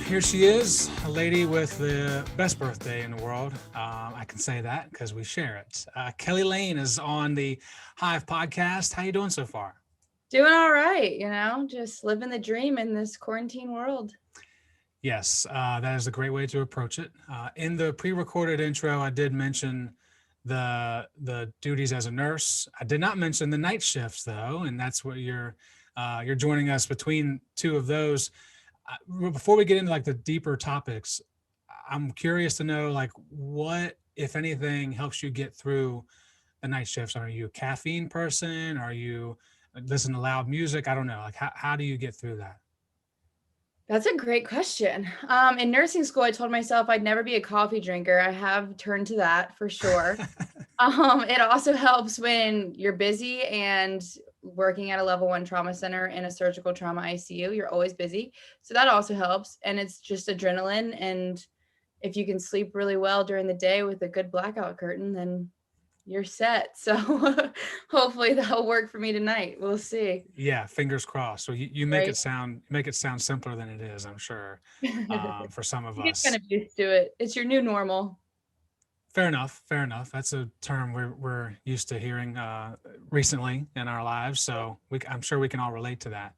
here she is, a lady with the best birthday in the world. I can say that because we share it. Kelly Layne is on the HIVE podcast. How you doing so far? Doing all right, just living the dream in this quarantine world. Yes, that is a great way to approach it. In the pre-recorded intro, I did mention the duties as a nurse. I did not mention the night shifts though, and that's what you're joining us between two of those. Before we get into like the deeper topics, I'm curious to know like what, if anything, helps you get through the night shifts. Are you a caffeine person? Are you listen to loud music? I don't know. Like how do you get through that? That's a great question. In nursing school, I told myself I'd never be a coffee drinker. I have turned to that for sure. It also helps when you're busy and working at a level 1 trauma center in a surgical trauma ICU. You're always busy. So that also helps. And it's just adrenaline. And if you can sleep really well during the day with a good blackout curtain, then you're set. So hopefully that'll work for me tonight. We'll see. Yeah, fingers crossed. So you make Right. it sound simpler than it is, I'm sure, for some of You get kind us. of used to it. It's your new normal. Fair enough. Fair enough. That's a term we're used to hearing recently in our lives. So I'm sure we can all relate to that.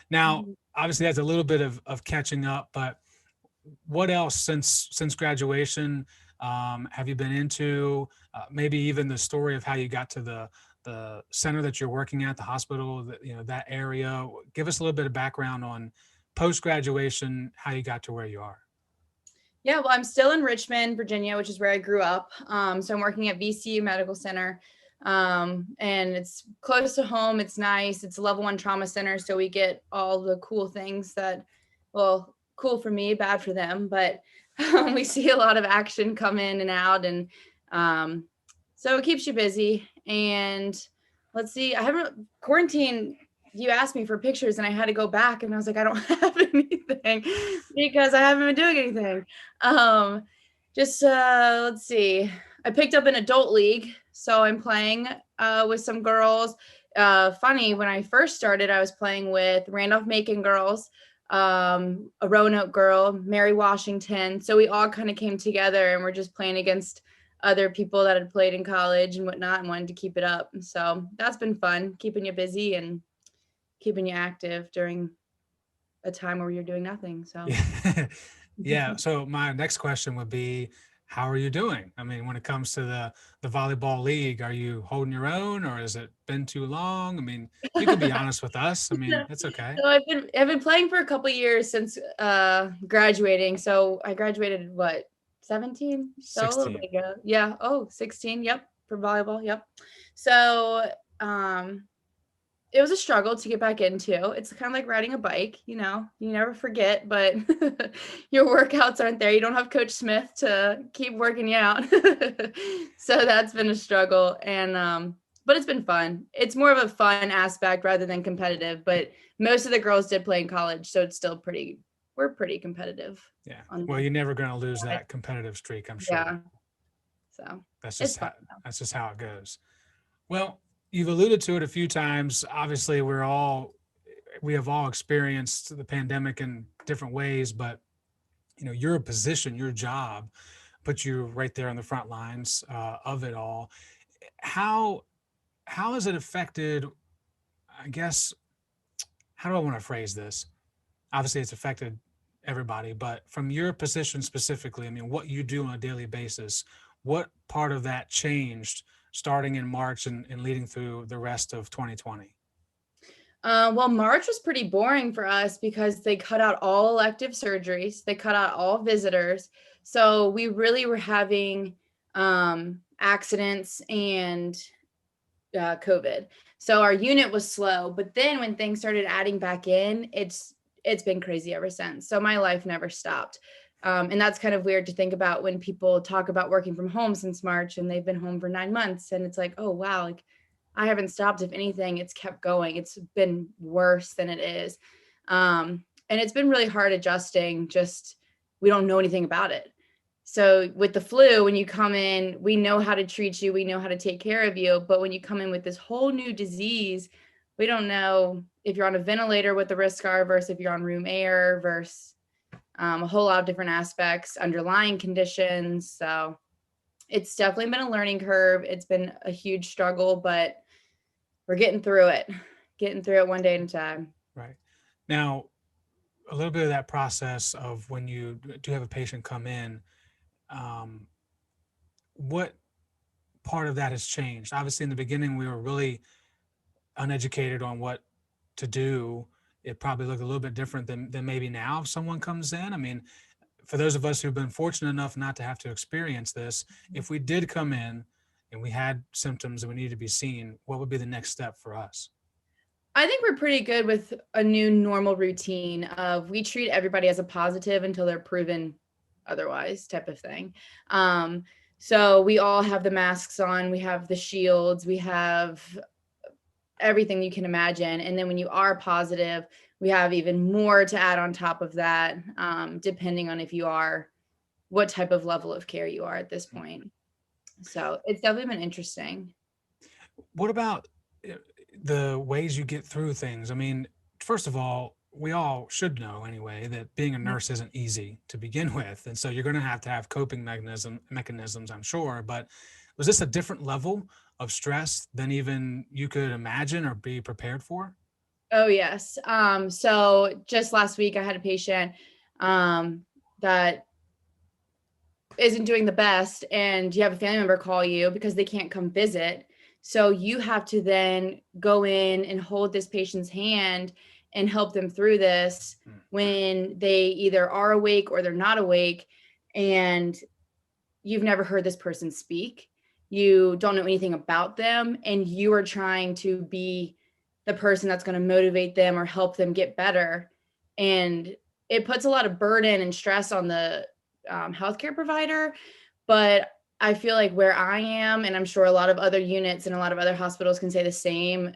Now, Mhm. obviously, that's a little bit of catching up. But what else since graduation have you been into? Maybe even the story of how you got to the center that you're working at, the hospital, that area. Give us a little bit of background on post graduation, how you got to where you are. Yeah, well, I'm still in Richmond, Virginia, which is where I grew up. So I'm working at VCU Medical Center, and it's close to home. It's nice. It's a level 1 trauma center, so we get all the cool things that, well, cool for me, bad for them, but we see a lot of action come in and out, and um, so it keeps you busy. And let's see, I haven't quarantine. You asked me for pictures, and I had to go back, and I was like, I don't have anything because I haven't been doing anything. Um, just let's see. I picked up an adult league, so I'm playing with some girls. Funny, when I first started, I was playing with Randolph-Macon girls, a Roanoke girl, Mary Washington. So we all kind of came together, and we're just playing against other people that had played in college and whatnot, and wanted to keep it up. So that's been fun, keeping you busy and keeping you active during a time where you're doing nothing. So. Yeah. Yeah. So my next question would be, how are you doing? I mean, when it comes to the volleyball league, are you holding your own, or has it been too long? I mean, you could be honest with us. I mean, it's okay. So I've been playing for a couple years since graduating. So I graduated what, 17? So a little 16. bit ago. Yeah. Oh, 16. Yep. For volleyball. Yep. So um it was a struggle to get back into. It's kind of like riding a bike, you never forget, but your workouts aren't there. You don't have Coach Smith to keep working you out. So that's been a struggle. And but it's been fun. It's more of a fun aspect rather than competitive, but most of the girls did play in college, so it's still we're pretty competitive Yeah. on Well, the you're never going to lose side. that competitive streak, I'm Yeah. sure. So That's it's just fun. how it goes. Well, you've alluded to it a few times. Obviously, we have all experienced the pandemic in different ways, but your position, your job, put you right there on the front lines of it all. How how has it affected? I guess, how do I want to phrase this? Obviously, it's affected everybody, but from your position specifically, I mean, what you do on a daily basis, what part of that changed starting in March and leading through the rest of 2020? Well, March was pretty boring for us because they cut out all elective surgeries, they cut out all visitors. So we really were having accidents and COVID. So our unit was slow, but then when things started adding back in, it's been crazy ever since. So my life never stopped. And that's kind of weird to think about when people talk about working from home since March and they've been home for 9 months. And it's like, oh, wow, like I haven't stopped. If anything, it's kept going. It's been worse than it is. And it's been really hard adjusting. Just we don't know anything about it. So with the flu, when you come in, we know how to treat you, we know how to take care of you. But when you come in with this whole new disease, we don't know if you're on a ventilator, what the risks are versus if you're on room air versus a whole lot of different aspects, underlying conditions. So it's definitely been a learning curve. It's been a huge struggle, but we're getting through it one day at a time. Right. Now, a little bit of that process of when you do have a patient come in, um, what part of that has changed? Obviously, in the beginning, we were really uneducated on what to do. It probably looked a little bit different than maybe now if someone comes in. I mean, for those of us who've been fortunate enough not to have to experience this, if we did come in and we had symptoms and we needed to be seen, what would be the next step for us? I think we're pretty good with a new normal routine of we treat everybody as a positive until they're proven otherwise type of thing. So we all have the masks on, we have the shields, we have everything you can imagine. And then when you are positive, we have even more to add on top of that, depending on what type of level of care you are at this point. So it's definitely been interesting. What about the ways you get through things? I mean, first of all, we all should know anyway that being a nurse isn't easy to begin with. And so you're going to have coping mechanisms, I'm sure. But was this a different level of stress than even you could imagine or be prepared for? Oh, yes. So just last week I had a patient that isn't doing the best, and you have a family member call you because they can't come visit. So you have to then go in and hold this patient's hand and help them through this when they either are awake or they're not awake, and you've never heard this person speak. You don't know anything about them, and you are trying to be the person that's going to motivate them or help them get better. And it puts a lot of burden and stress on the healthcare provider. But I feel like where I am, and I'm sure a lot of other units and a lot of other hospitals can say the same,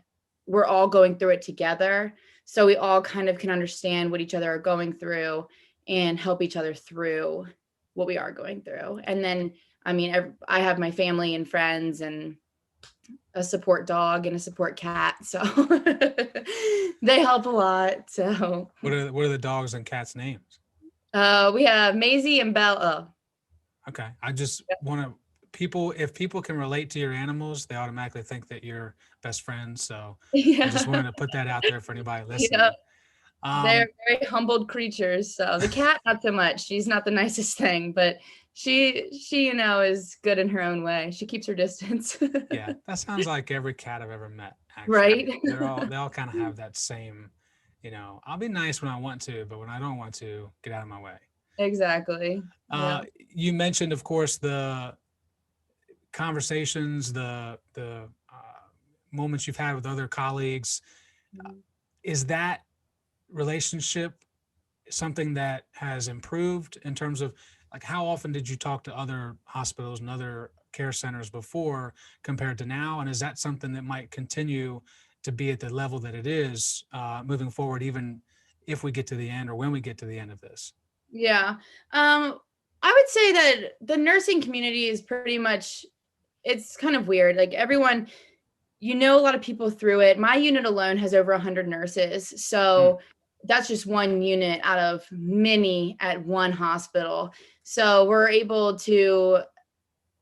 we're all going through it together. So we all kind of can understand what each other are going through and help each other through what we are going through. And then, I mean, I have my family and friends and a support dog and a support cat. So they help a lot. So What are the dogs and cats' names? we have Maisie and Bella. Okay. I just want to if people can relate to your animals, they automatically think that you're best friends. So I just wanted to put that out there for anybody listening. Yeah. They're Um, very humbled creatures. So the cat, not so much. She's not the nicest thing, but she, is good in her own way. She keeps her distance. yeah, that sounds like every cat I've ever met, actually. Right. They all kind of have that same, I'll be nice when I want to, but when I don't want to, get out of my way. Exactly. Yeah. You mentioned, of course, the conversations, the moments you've had with other colleagues. Is that relationship something that has improved in terms of, like, how often did you talk to other hospitals and other care centers before compared to now? And is that something that might continue to be at the level that it is moving forward, even if we get to the end or when we get to the end of this? Yeah. I would say that the nursing community is pretty much, it's kind of weird. Like everyone, a lot of people through it. My unit alone has over 100 nurses. So that's just one unit out of many at one hospital. So we're able to,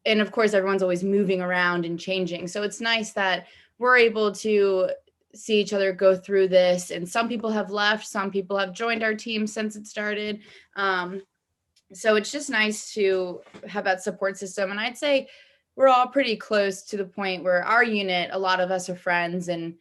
and of course, everyone's always moving around and changing. So it's nice that we're able to see each other go through this. And some people have left, some people have joined our team since it started. So it's just nice to have that support system. And I'd say we're all pretty close to the point where our unit, a lot of us are friends, and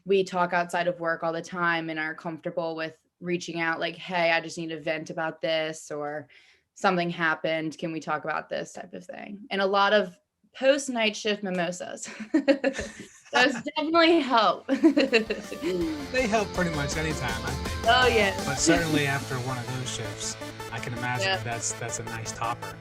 we talk outside of work all the time and are comfortable with reaching out like, hey, I just need to vent about this, or something happened. Can we talk about this type of thing? And a lot of post night shift mimosas. Those definitely help. They help pretty much anytime, I think. Oh, yeah. But certainly after one of those shifts, I can imagine that's a nice topper.